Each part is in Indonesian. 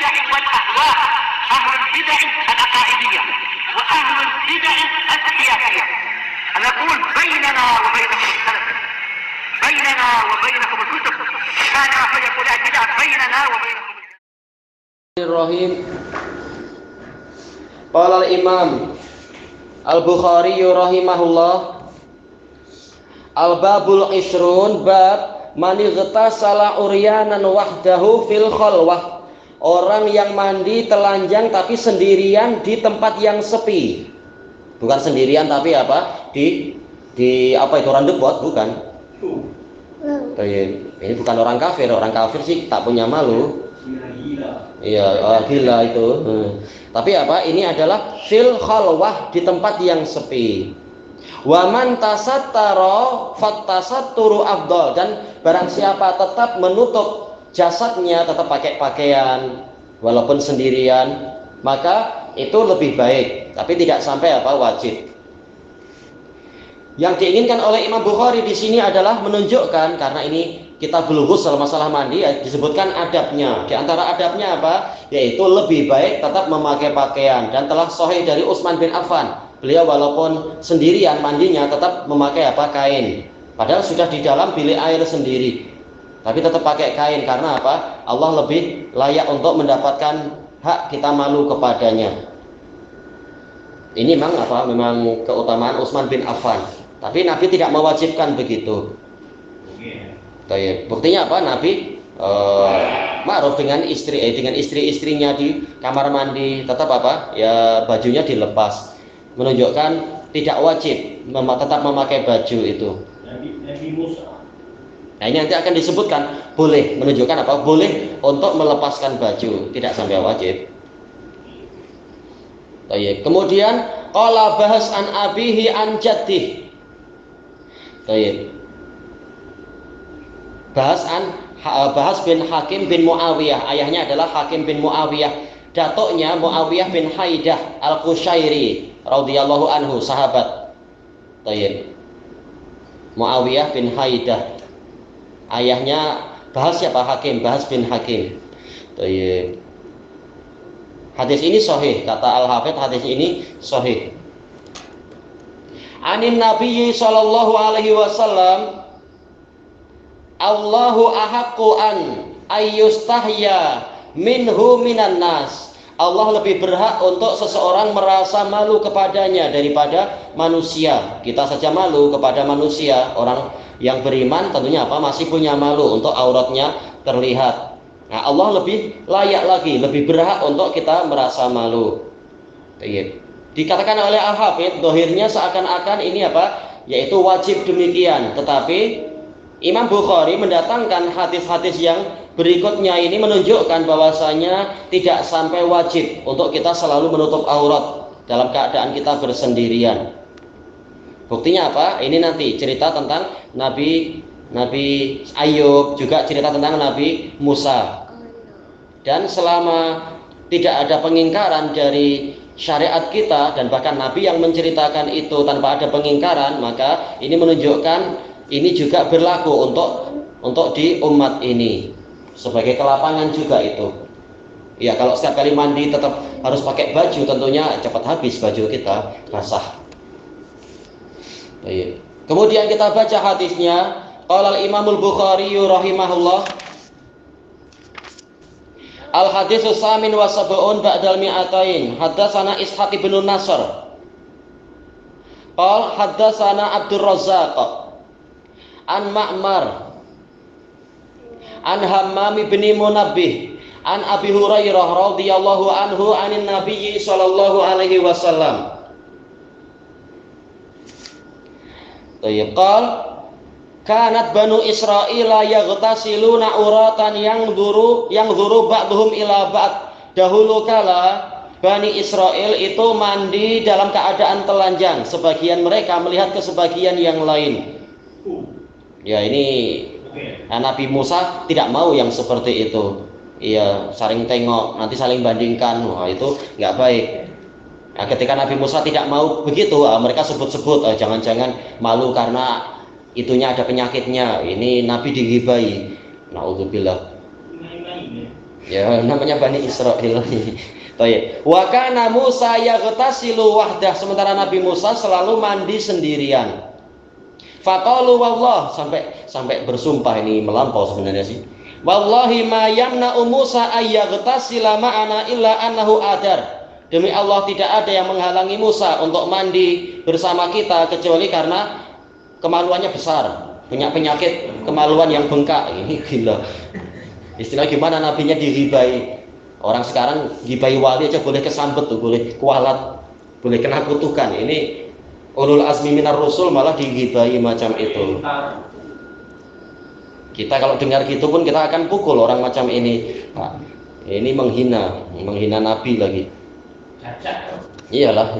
البدع والأهواء، أهل البدع العقائدية وأهل البدع السياسية. نقول بيننا وبينكم السلف، بيننا وبينكم الكتب، كان فيقول البدع بيننا وبينكم. Bismillahirrahmanirrahim. Qala al-Imam Al-Bukhari rahimahullah, Al-Babul Ishrun, bab man ightasala uryanan wahdahu fil khalwah. Orang yang mandi telanjang tapi sendirian di tempat yang sepi. Bukan sendirian tapi apa? Di apa itu, randebot, bukan? Ini bukan orang kafir. Orang kafir sih tak punya malu. Iya, gila itu. Tapi apa? Ini adalah fil khalwah, di tempat yang sepi. Wa man tasattara fattasatturu afdal, dan barang siapa tetap menutup jasadnya, tetap pakai pakaian walaupun sendirian, maka itu lebih baik, tapi tidak sampai apa? Wajib. Yang diinginkan oleh Imam Bukhari di sini adalah menunjukkan, karena ini kita Bulughus dalam masalah mandi ya, disebutkan adabnya. Di antara adabnya apa? Yaitu lebih baik tetap memakai pakaian, dan telah sahih dari Utsman bin Affan. Beliau walaupun sendirian mandinya tetap memakai apa? Kain. Padahal sudah di dalam bilik air sendiri, tapi tetap pakai kain. Karena apa? Allah lebih layak untuk mendapatkan hak kita malu kepadanya. Ini memang apa? Memang keutamaan Utsman bin Affan. Tapi Nabi tidak mewajibkan begitu. Buktinya apa? Nabi ma'ruf dengan istri-istrinya di kamar mandi, tetap apa? Ya bajunya dilepas, menunjukkan tidak wajib tetap memakai baju itu. Nabi Musa. Nah, ini nanti akan disebutkan boleh, menunjukkan apa? Boleh untuk melepaskan baju, tidak sampai wajib. Kemudian qala bahas an abihi an jaddih. Bahas bin Hakim bin Muawiyah, ayahnya adalah Hakim bin Muawiyah, datuknya Muawiyah bin Haidah al-Qushairi radhiyallahu anhu, sahabat. Muawiyah bin Haidah, ayahnya Bahas siapa? Hakim, Bahas bin Hakim. Hadis ini sahih, kata Al-Hafidz, hadis ini sahih. Anin Nabi sallallahu alaihi wasallam, Allahu ahaqqu an ayyustahya minhu minan nas. Allah lebih berhak untuk seseorang merasa malu kepadanya daripada manusia. Kita saja malu kepada manusia. Orang yang beriman tentunya apa? Masih punya malu untuk auratnya terlihat. Nah, Allah lebih layak lagi, lebih berhak untuk kita merasa malu. Dikatakan oleh Al-Hafidz, dohirnya seakan-akan ini apa? Yaitu wajib demikian. Tetapi Imam Bukhari mendatangkan hadis-hadis yang berikutnya ini menunjukkan bahwasanya tidak sampai wajib untuk kita selalu menutup aurat dalam keadaan kita bersendirian. Buktinya apa? Ini nanti cerita tentang Nabi Ayub, juga cerita tentang Nabi Musa. Dan selama tidak ada pengingkaran dari syariat kita, dan bahkan Nabi yang menceritakan itu tanpa ada pengingkaran, maka ini menunjukkan ini juga berlaku untuk di umat ini, sebagai kelapangan juga itu. Ya, kalau setiap kali mandi tetap harus pakai baju, tentunya cepat habis baju kita, basah. Kemudian kita baca hadisnya. Qala al-Imamul Bukhari rahimahullah, Al-haditsus samin wa sab'un ba'dal mi'atain. Haddatsana Ishaq bin Nasr. Qala haddatsana Abdur Razzaq an Ma'mar an Hammam bin Munabbih an Abi Hurairah radhiyallahu anhu anin Nabi sallallahu alaihi wasallam. Qala kanat banu Israila yaghtasiluna uratan yang zuru ba'dhum ila ba'd. Dahulu kala Bani Israel itu mandi dalam keadaan telanjang, sebagian mereka melihat ke sebagian yang lain. Ya, ini Nabi Musa tidak mau yang seperti itu. Iya, saling tengok, nanti saling bandingkan. Wah, itu nggak baik. Nah, ketika Nabi Musa tidak mau begitu, mereka sebut-sebut, jangan-jangan malu karena itunya ada penyakitnya. Ini Nabi dighibai. Naudzubillah. Ya, namanya Bani Israil. Baik. Wa kana Musa yaghtasilu wahdah, sementara Nabi Musa selalu mandi sendirian. Faqalu wallah, sampai bersumpah, ini melampau sebenarnya sih. Wallahi ma yamna'u Musa ayyagtasila ma'ana illa annahu adar. Demi Allah tidak ada yang menghalangi Musa untuk mandi bersama kita kecuali karena kemaluannya besar, punya penyakit kemaluan yang bengkak. Ini gila. Istilah gimana nabinya diribai. Orang sekarang gibai wali aja boleh kesambet tuh, boleh kualat, boleh kena kutukan. Ini ulul azmi minar rusul malah digibai macam itu. Kita kalau dengar gitu pun kita akan pukul orang macam ini. Nah, ini menghina nabi lagi. Iyalah.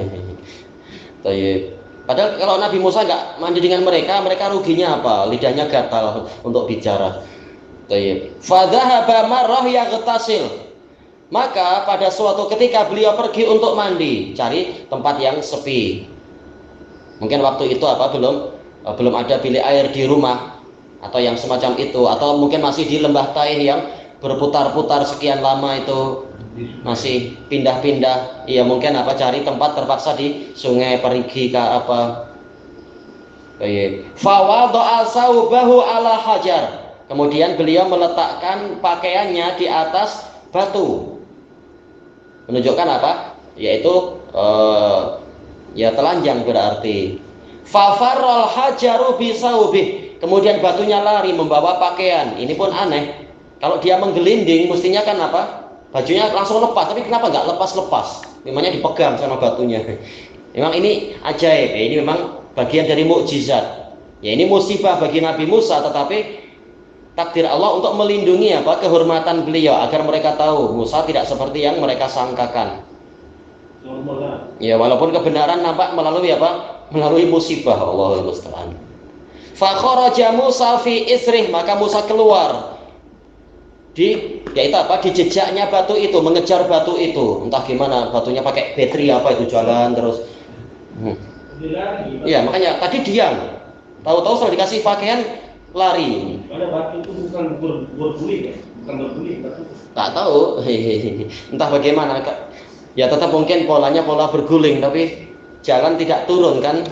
Padahal kalau Nabi Musa nggak mandi dengan mereka, mereka ruginya apa? Lidahnya gatal untuk bicara. Fadhahaba marrah yaghtasil. Maka pada suatu ketika beliau pergi untuk mandi, cari tempat yang sepi. Mungkin waktu itu belum ada bilik air di rumah atau yang semacam itu, atau mungkin masih di lembah Taih yang berputar-putar sekian lama itu, masih pindah-pindah. Iya, mungkin cari tempat terpaksa di sungai perigi ke apa. Fa wada'a saubahu ala hajar. Kemudian beliau meletakkan pakaiannya di atas batu. Menunjukkan apa? Yaitu ya telanjang berarti. Fafarral hajaru bisaubih. Kemudian batunya lari membawa pakaian. Ini pun aneh. Kalau dia menggelinding mestinya kan apa? Bajunya langsung lepas, tapi kenapa nggak lepas-lepas? Memangnya dipegang sama batunya. Memang ini ajaib. Ini memang bagian dari mukjizat. Ya, ini musibah bagi Nabi Musa, tetapi takdir Allah untuk melindungi kehormatan beliau agar mereka tahu Musa tidak seperti yang mereka sangkakan. Ya, walaupun kebenaran nampak melalui melalui musibah. Allahul musta'an. Fa kharaja Musa fi isrih, maka Musa keluar di jejaknya batu itu, mengejar batu itu. Entah gimana batunya pakai bateri itu jalan terus. Iya, makanya tadi diam. Tahu-tahu setelah dikasih pakaian lari. Pada batu itu bukan berguling ya? Bukan berguling batu. Tak tahu. Entah bagaimana. Ya tetap mungkin polanya pola berguling, tapi jalan tidak turun kan.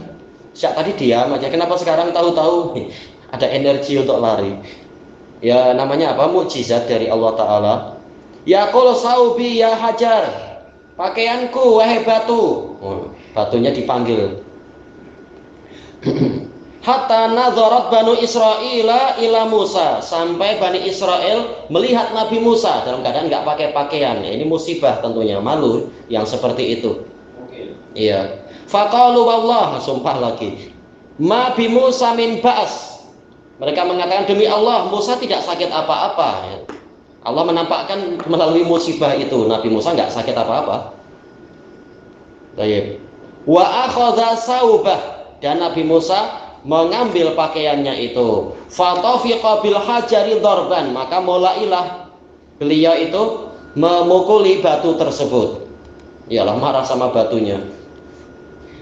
Sejak tadi diam aja. Kenapa sekarang tahu-tahu ada energi untuk lari? Ya namanya mukjizat dari Allah Ta'ala. Ya qul saubi ya hajar. Pakaianku wahai batu. Batunya dipanggil. Hatta nadharat Banu Israila ila Musa, sampai Bani Israel melihat Nabi Musa dalam keadaan nggak pakai pakaian. Ini musibah tentunya, malu yang seperti itu. Iya. Faqalu wallah, sumpah lagi. Ma bi Musa min ba's. Mereka mengatakan demi Allah Musa tidak sakit apa-apa. Allah menampakkan melalui musibah itu Nabi Musa nggak sakit apa-apa. Baik. Wa akhadha saubah, dan Nabi Musa mengambil pakaiannya itu. Fatafiqa bil hajari darban, maka mulailah beliau itu memukuli batu tersebut. Iyalah marah sama batunya.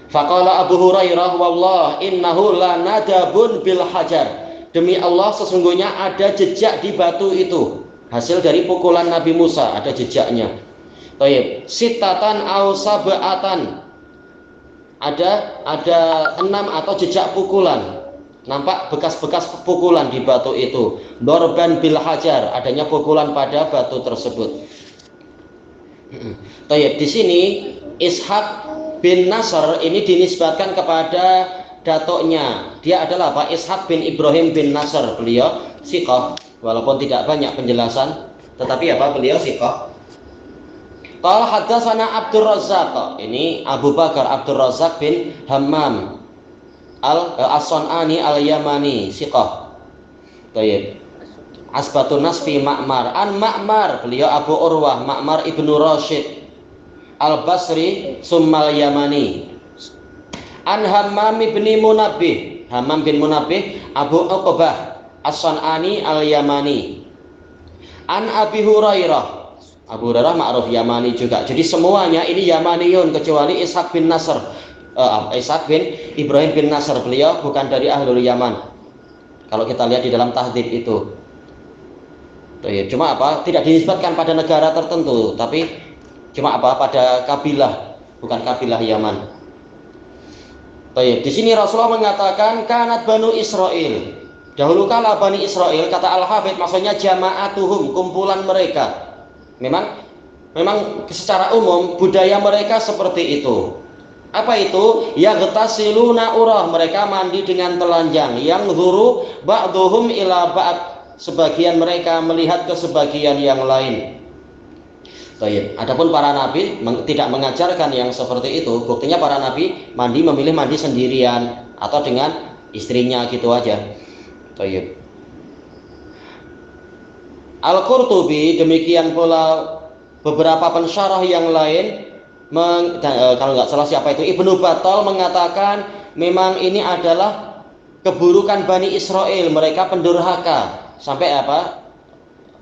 Faqala Abu Hurairah wallah innahu la nadabun bil hajar. Demi Allah sesungguhnya ada jejak di batu itu. Hasil dari pukulan Nabi Musa, ada jejaknya. Baik, sitatan au sab'atan. Ada 6 atau jejak pukulan. Nampak bekas-bekas pukulan di batu itu. Dorban bil hajar, adanya pukulan pada batu tersebut. Baik, di sini Ishaq bin Nasr ini dinisbatkan kepada datuknya. Dia adalah Ishaq bin Ibrahim bin Nasr. Beliau siqah, walaupun tidak banyak penjelasan, tetapi beliau siqah. Qala haddatsana Abdur Razzaq. Ini Abu Bakar Abdur Razzaq bin Hammam As-Sun'ani Al-Yamani siqah. Baik. Asbatun nas fi Ma'mar. An Ma'mar, beliau Abu Urwah Ma'mar ibnu Rashid Al-Basri summal Yamani. An Hammam bin Munabbih, Hammam bin Munabbih Abu Uqbah As-Sun'ani Al-Yamani. An Abi Hurairah, Abu Hurairah ma'ruf Yamani juga. Jadi semuanya ini Yamaniyun kecuali Ishaq bin Nasr. Ishaq bin Ibrahim bin Nasr, beliau bukan dari Ahlul Yaman. Kalau kita lihat di dalam tahdhib itu. Cuma apa? Tidak dinisbatkan pada negara tertentu, tapi cuma apa? Pada kabilah, bukan kabilah Yaman. Di sini Rasulullah mengatakan kanat Banu Israel. Dahulu kala Bani Israel, kata Al-Hafidz, maksudnya jama'atuhum, kumpulan mereka. Memang secara umum budaya mereka seperti itu. Apa itu? Yaghtasiluna urah, mereka mandi dengan telanjang. Yang zuru ba'duhum ila ba'd, sebagian mereka melihat ke sebagian yang lain. Adapun para nabi tidak mengajarkan yang seperti itu. Buktinya para nabi memilih mandi sendirian atau dengan istrinya gitu aja. Al-Qurtubi, demikian pula beberapa pensyarah yang lain, kalau nggak salah siapa itu, Ibnu Battal mengatakan memang ini adalah keburukan Bani Israel, mereka pendurhaka sampai apa?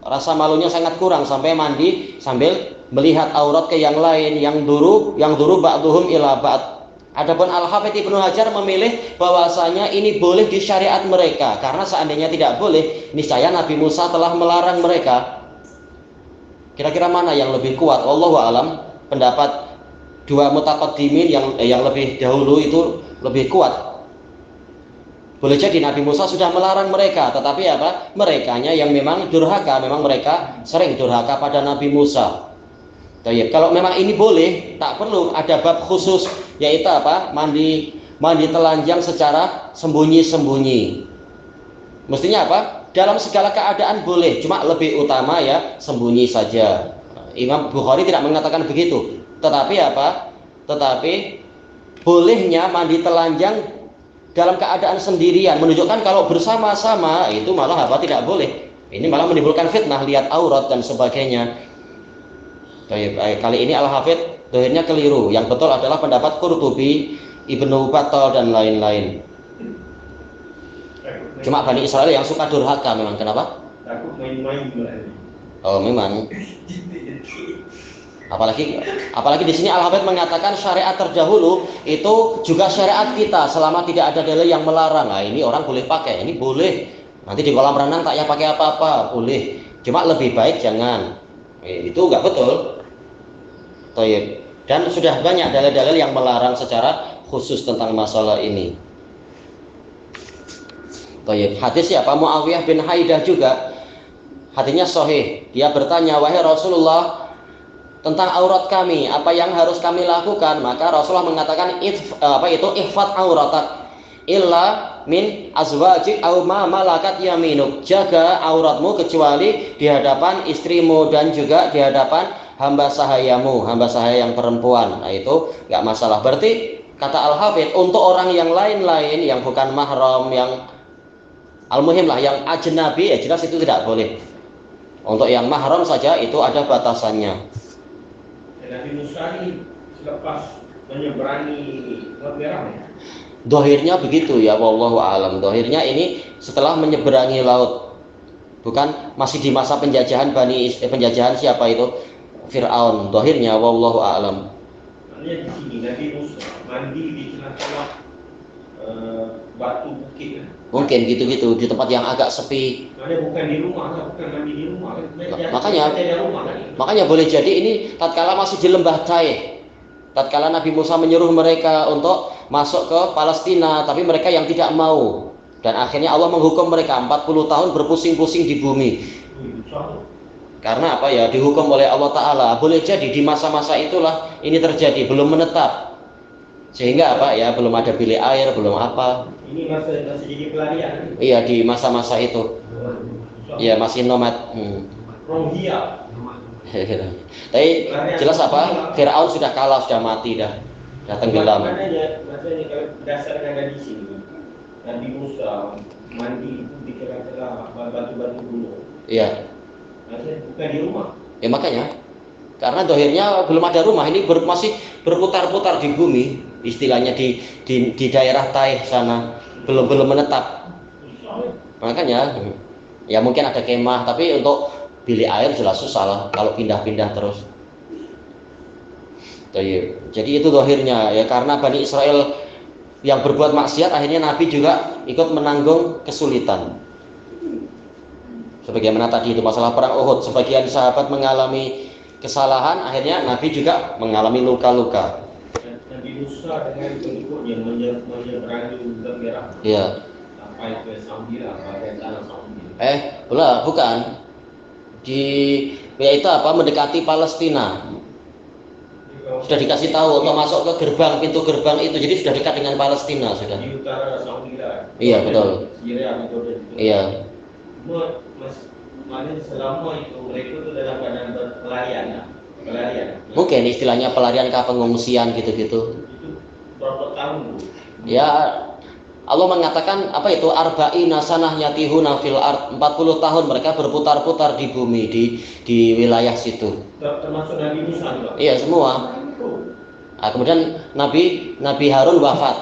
Rasa malunya sangat kurang sampai mandi sambil melihat aurat ke yang lain, yang duru ba'duhum ila ba'd. Adapun Al-Hafidz Ibnu Hajar memilih bahwasanya ini boleh di syariat mereka, karena seandainya tidak boleh, niscaya Nabi Musa telah melarang mereka. Kira-kira mana yang lebih kuat? Wallahu alam. Pendapat dua mutaqaddimin yang lebih dahulu itu lebih kuat. Boleh jadi Nabi Musa sudah melarang mereka, tetapi apa? Merekanya yang memang durhaka, memang mereka sering durhaka pada Nabi Musa. Kalau memang ini boleh, tak perlu ada bab khusus, yaitu apa? Mandi telanjang secara sembunyi-sembunyi. Mestinya apa? Dalam segala keadaan boleh, cuma lebih utama ya sembunyi saja. Imam Bukhari tidak mengatakan begitu. Tetapi apa? Tetapi bolehnya mandi telanjang dalam keadaan sendirian menunjukkan kalau bersama-sama itu malah apa? Tidak boleh. Ini malah menimbulkan fitnah, lihat aurat dan sebagainya. Kali ini Al-Hafidz dohirnya keliru. Yang betul adalah pendapat Qurtubi, Ibnu Battal dan lain-lain. Cuma Bani Israel yang suka durhaka memang. Kenapa? Takut main-main. Oh memang. Apalagi di sini Al-Hafidz mengatakan syariat terdahulu itu juga syariat kita selama tidak ada dalil yang melarang. Nah, ini orang boleh pakai, ini boleh. Nanti di kolam renang tak payah pakai apa-apa, boleh. Cuma lebih baik jangan. Itu enggak betul. Dan sudah banyak dalil-dalil yang melarang secara khusus tentang masalah ini. Hadis siapa? Muawiyah bin Haidah juga. Hadisnya sahih. Dia bertanya, wahai Rasulullah, tentang aurat kami, apa yang harus kami lakukan? Maka Rasulullah mengatakan, ihfad auratak illa min azwajik aw ma malakat yaminuk. Jaga auratmu kecuali di hadapan istrimu dan juga di hadapan hamba sahayamu, hamba sahaya yang perempuan. Nah itu enggak masalah. Berarti kata Al-Hafidz, untuk orang yang lain-lain yang bukan mahram, yang al-muhim lah, yang ajnabi, ya jelas itu tidak boleh. Untuk yang mahram saja itu ada batasannya. Nabi Musa ini selepas menyeberangi Laut Merah ya? Dohirnya begitu ya, wallahu alam. Dohirnya ini setelah menyeberangi laut, bukan masih di masa penjajahan penjajahan siapa itu? Fir'aun. Dohirnya wallahu alam. Maknanya di sini Nabi Musa mandi di tengah-tengah batu bukit. Mungkin gitu-gitu di tempat yang agak sepi. Maknanya bukan di rumah, bukan mandi di rumah. Makanya boleh jadi ini tatkala masih di lembah Taih. Tatkala Nabi Musa menyuruh mereka untuk masuk ke Palestina, tapi mereka yang tidak mau. Dan akhirnya Allah menghukum mereka 40 tahun berpusing-pusing di bumi. Karena apa ya? Dihukum oleh Allah Ta'ala. Boleh jadi di masa-masa itulah ini terjadi, belum menetap. Sehingga apa ya? Belum ada bilik air, belum apa. Ini masih jadi pelarian. Iya, di masa-masa itu. Iya, masih nomad. Rohia. Tapi jelas apa? Fir'aun sudah kalah, sudah mati dah. Tenggelam. Maknanya kalau berdasarkan dari sini, Nabi Musa mandi di tengah-tengah batu-batu gunung. Iya. Bukan di rumah. Ya makanya, karena dohirnya belum ada rumah, ini masih berputar-putar di bumi, istilahnya di daerah Taih sana, belum menetap. Makanya, ya mungkin ada kemah, tapi untuk bilik air jelas susah lah kalau pindah-pindah terus. Jadi itu dohirnya ya, karena Bani Israel yang berbuat maksiat, akhirnya Nabi juga ikut menanggung kesulitan. Sebagaimana tadi itu masalah perang Uhud, sebagian sahabat mengalami kesalahan, akhirnya Nabi juga mengalami luka-luka. Nabi Musa dengan pengikutnya menyeberangi Lautan Merah Iya. sampai ke Sambil, bagian tanah Sambil. Bukan. Yaitu apa? Mendekati Palestina. Sudah dikasih tahu untuk masuk ke pintu gerbang itu, jadi sudah dekat dengan Palestina sudah. Di utara Sambil. Iya, betul. Syria itu. Iya. Maknanya selama itu mereka itu dalam keadaan pelarian. Mungkin istilahnya pelarian ke pengungsian gitu-gitu. Itu berapa tahun? Ya, Allah mengatakan apa itu? Arba'ina sanah yatihuna fil ard. 40 tahun mereka berputar-putar di bumi di wilayah situ. Termasuk Nabi Musa juga. Iya, semua. Nah, kemudian Nabi Harun wafat.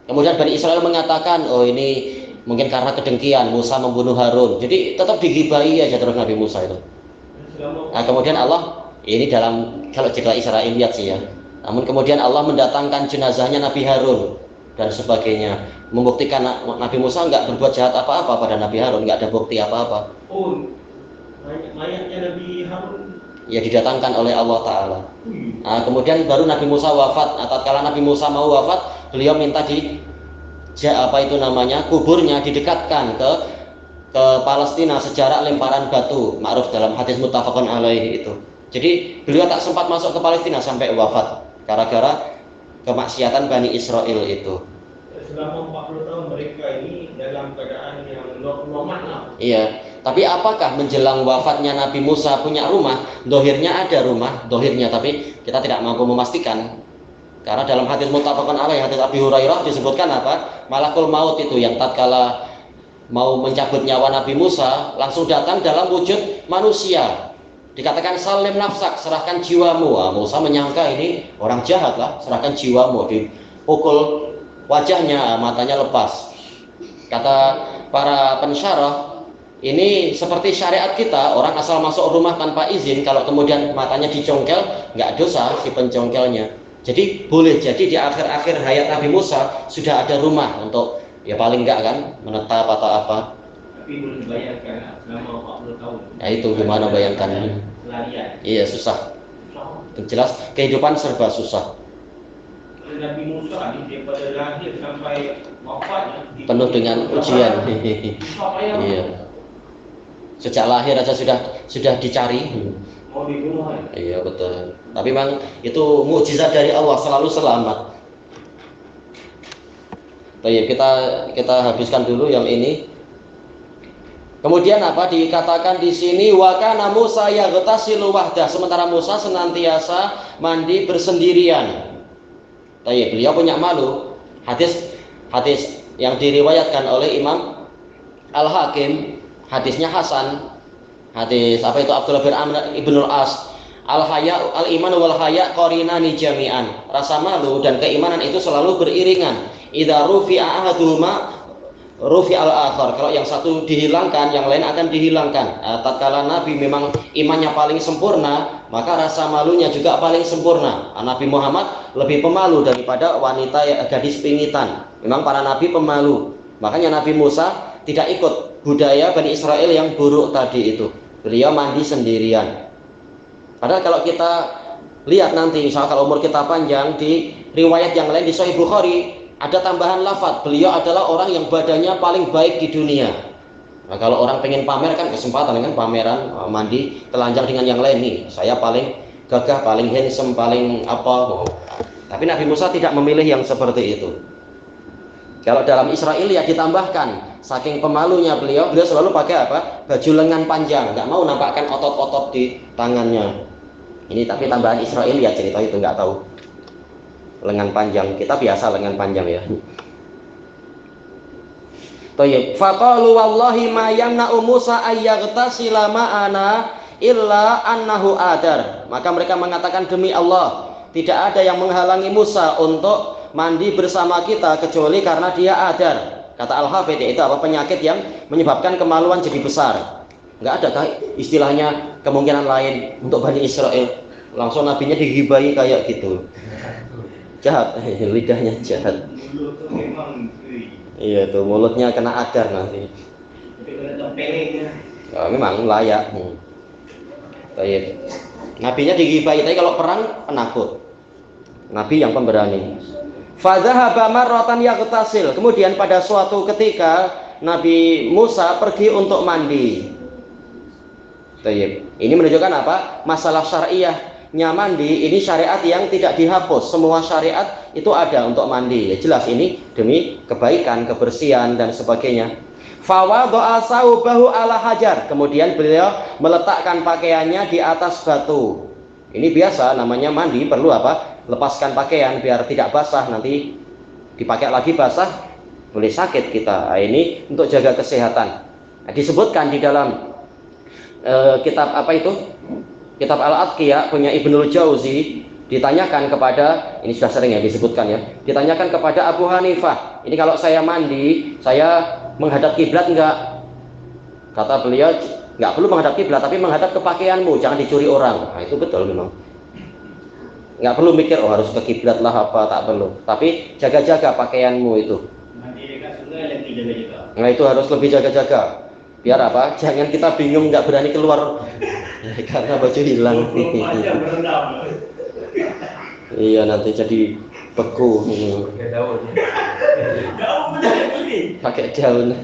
Kemudian Bani Israel mengatakan, oh ini mungkin karena kedengkian Musa membunuh Harun. Jadi tetap digibahi aja terus Nabi Musa itu. Nah, kemudian Allah, ini dalam kalau cerita Israiliyat sih ya. Namun kemudian Allah mendatangkan jenazahnya Nabi Harun dan sebagainya, membuktikan Nabi Musa nggak berbuat jahat apa-apa pada Nabi Harun, nggak ada bukti apa-apa. Oh, mayatnya Nabi Harun Ya didatangkan oleh Allah Ta'ala. Nah, kemudian baru Nabi Musa wafat. Nah, tatkala Nabi Musa mau wafat, beliau minta kuburnya didekatkan ke Palestina sejarak lemparan batu, ma'ruf dalam hadis muttafaqun alaihi itu. Jadi beliau tak sempat masuk ke Palestina sampai wafat gara-gara kemaksiatan Bani Israel itu. Selama 40 tahun mereka ini dalam keadaan yang normal lah. Iya, tapi apakah menjelang wafatnya Nabi Musa punya rumah? Dohirnya ada rumah, dohirnya, tapi kita tidak mampu memastikan. Karena dalam hadis muttafaqun alaih, hadis Abi Hurairah disebutkan apa? Malakul maut itu yang tatkala mau mencabut nyawa Nabi Musa langsung datang dalam wujud manusia. Dikatakan salim nafsak, serahkan jiwamu. Musa menyangka ini orang jahat lah, serahkan jiwamu. Dipukul wajahnya, matanya lepas. Kata para pensyarah, ini seperti syariat kita, orang asal masuk rumah tanpa izin, kalau kemudian matanya dicongkel, nggak dosa si pencongkelnya. Jadi boleh jadi di akhir-akhir hayat Nabi Musa sudah ada rumah untuk ya paling enggak kan menetap atau apa. Tapi boleh bayangkan selama 40 tahun. Ya itu gimana bayangkannya? Pelarian. Iya susah. Jelas kehidupan serba susah. Nabi Musa daripada lahir sampai wafatnya Penuh dengan ujian. Iya. Sejak lahir aja sudah dicari. Mau dibunuh. Iya betul. Tapi memang itu mukjizat dari Allah, selalu selamat. Baik, kita habiskan dulu yang ini. Kemudian apa dikatakan di sini, wa kana Musa yaghtasilu wahdah, sementara Musa senantiasa mandi bersendirian. Baik, beliau punya malu. Hadis yang diriwayatkan oleh Imam Al-Hakim, hadisnya Hasan. Hadis apa itu Abdullah bin Amr ibnul As, al-haya al-iman wal haya qarinani jami'an. Rasa malu dan keimanan itu selalu beriringan. Idza rufi'a ahaduhuma rufi al-akhar. Kalau yang satu dihilangkan, yang lain akan dihilangkan. Tatkala Nabi memang imannya paling sempurna, maka rasa malunya juga paling sempurna. Nabi Muhammad lebih pemalu daripada wanita gadis pingitan. Memang para nabi pemalu. Makanya Nabi Musa tidak ikut budaya Bani Israel yang buruk tadi itu. Beliau mandi sendirian. Padahal kalau kita lihat nanti, misalnya kalau umur kita panjang, di riwayat yang lain di Sahih Bukhari ada tambahan lafaz, beliau adalah orang yang badannya paling baik di dunia. Nah, kalau orang pengen pamer kan kesempatan kan pameran mandi telanjang dengan yang lain nih. Saya paling gagah, paling handsome, paling apa. Tapi Nabi Musa tidak memilih yang seperti itu. Kalau dalam Israel ya ditambahkan, saking pemalunya beliau selalu pakai apa? Baju lengan panjang, nggak mau nampakkan otot-otot di tangannya. Ini tapi tambahan Israel ya cerita itu nggak tahu. Lengan panjang, kita biasa lengan panjang ya. Thayyib. Faqalu wallahi ma yamna'u Musa ayyaghtasila ma'ana illa annahu adar. Maka mereka mengatakan demi Allah, tidak ada yang menghalangi Musa untuk mandi bersama kita kecuali karena dia adar. Kata Al-Hafidh itu apa? Penyakit yang menyebabkan kemaluan jadi besar. Enggak ada istilahnya kemungkinan lain untuk Bani Israel. Langsung nabinya digibahi kayak gitu. Jahat, lidahnya jahat. Iya tuh mulutnya kena adar nanti. Ya, memang layak. Baik. Nabinya digibahi, tapi kalau perang penakut. Nabi yang pemberani. Fadzahaba marratan yaghtasil. Kemudian pada suatu ketika Nabi Musa pergi untuk mandi. Baik. Ini menunjukkan apa? Masalah syariahnya mandi ini syariat yang tidak dihapus. Semua syariat itu ada untuk mandi. Ya, jelas ini demi kebaikan, kebersihan dan sebagainya. Fawadha'a saubahu ala hajar. Kemudian beliau meletakkan pakaiannya di atas batu. Ini biasa namanya mandi, perlu apa? Lepaskan pakaian biar tidak basah, nanti dipakai lagi basah boleh sakit kita. Nah, ini untuk jaga kesehatan. Nah, disebutkan di dalam kitab apa itu? Kitab Al-Adqiyah punya Ibnul Jauzi, ditanyakan kepada, ini sudah sering ya disebutkan ya, ditanyakan kepada Abu Hanifah, ini kalau saya mandi, saya menghadap kiblat enggak? Kata beliau, enggak perlu menghadap kiblat, tapi menghadap ke pakaianmu, jangan dicuri orang. Nah, itu betul memang. Enggak perlu mikir oh harus ke kiblat lah apa, tak perlu. Tapi jaga-jaga pakaianmu itu. Mandi dekat sungai nanti jaga-jaga. Nah, itu harus lebih jaga-jaga. Biar apa? Jangan kita bingung enggak berani keluar karena baju hilang. Iya, nanti jadi beku. Pakai daun.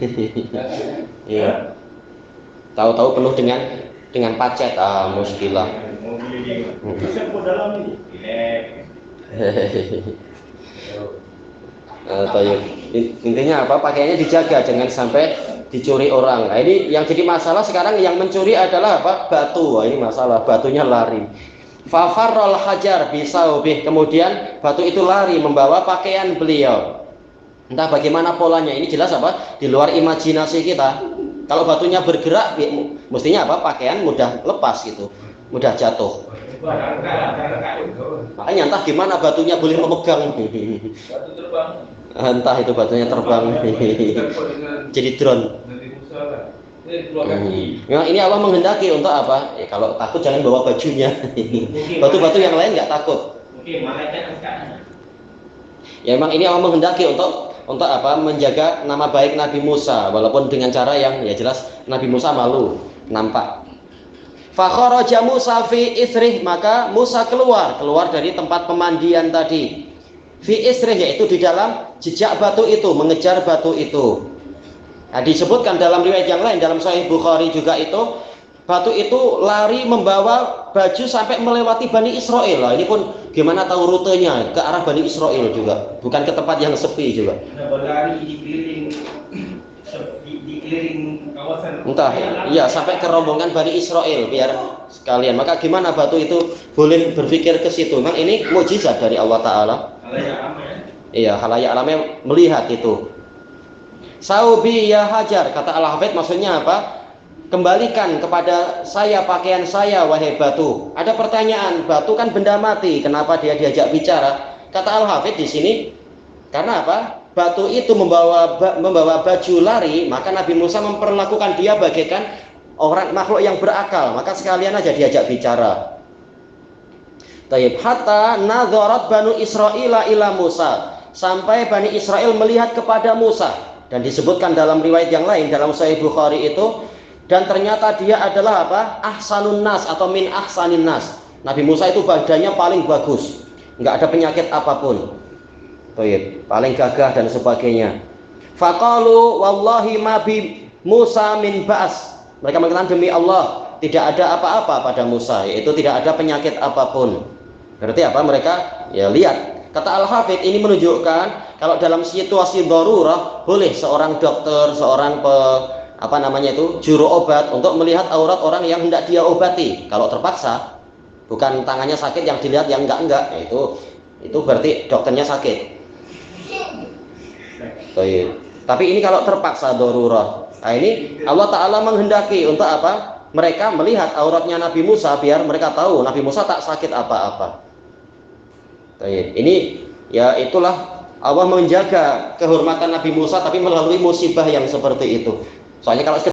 Iya. Tahu-tahu penuh dengan pacet, muskilah. Intinya apa? Pakaiannya dijaga, jangan sampai dicuri orang. Nah, ini yang jadi masalah sekarang, yang mencuri adalah apa? Batu. Wah, ini masalah, batunya lari. Fafarrol hajar bisaubih. Kemudian batu itu lari membawa pakaian beliau. Entah bagaimana polanya, ini jelas apa? Di luar imajinasi kita. Kalau batunya bergerak, mestinya apa? Pakaian mudah lepas gitu, mudah jatuh. Makanya entah gimana batunya boleh memegang. Batu terbang. Entah itu batunya terbang. Jadi drone. Nah, ini Allah menghendaki untuk apa? Ya, kalau takut jangan bawa bajunya. Batu-batu yang lain nggak takut. Mungkin malaikat sekarang. Ya memang ini Allah menghendaki untuk apa? Menjaga nama baik Nabi Musa, walaupun dengan cara yang ya jelas Nabi Musa malu nampak. Fa kharaja Musa fi isrih, maka Musa keluar dari tempat pemandian tadi. Fi isrih, yaitu di dalam jejak batu itu, mengejar batu itu. Nah, disebutkan dalam riwayat yang lain, dalam Sahih Bukhari juga itu, batu itu lari membawa baju sampai melewati Bani Israel. Nah, ini pun gimana tahu rutenya ke arah Bani Israel juga, bukan ke tempat yang sepi juga. Nah, berlari dikeliling kawasan. Entah, iya sampai ke rombongan Bani Israel biar sekalian. Maka gimana batu itu boleh berpikir ke situ? Memang ini mukjizat dari Allah Taala. Halayak ramai. Iya, halayak ramai melihat itu. Saubi ya hajar, kata Al-Hafidz, maksudnya apa? Kembalikan kepada saya pakaian saya, wahai batu. Ada pertanyaan, batu kan benda mati, kenapa dia diajak bicara? Kata Al-Hafidz di sini, karena apa? Batu itu membawa baju lari, maka Nabi Musa memperlakukan dia bagaikan orang makhluk yang berakal, maka sekalian aja diajak bicara. Taib hatta nadharat Banu Israila ila Musa, sampai Bani Israel melihat kepada Musa. Dan disebutkan dalam riwayat yang lain dalam Sahih Bukhari itu, dan ternyata dia adalah apa? Ahsanun nas atau min ahsanin nas. Nabi Musa itu badannya paling bagus, nggak ada penyakit apapun. Baik, paling gagah dan sebagainya. Faqalu wallahi ma bi Musa min ba's. Mereka mengatakan demi Allah tidak ada apa-apa pada Musa, yaitu tidak ada penyakit apapun. Berarti apa? Mereka ya lihat. Kata Al-Hafidz, ini menunjukkan kalau dalam situasi darurah boleh seorang dokter, seorang juru obat untuk melihat aurat orang yang hendak dia obati. Kalau terpaksa, bukan tangannya sakit yang dilihat, yang enggak, itu berarti dokternya sakit. Tapi ini kalau terpaksa darurah. Nah, ini Allah Ta'ala menghendaki untuk apa? Mereka melihat auratnya Nabi Musa biar mereka tahu Nabi Musa tak sakit apa-apa. Ini ya itulah Allah menjaga kehormatan Nabi Musa tapi melalui musibah yang seperti itu. Soalnya kalau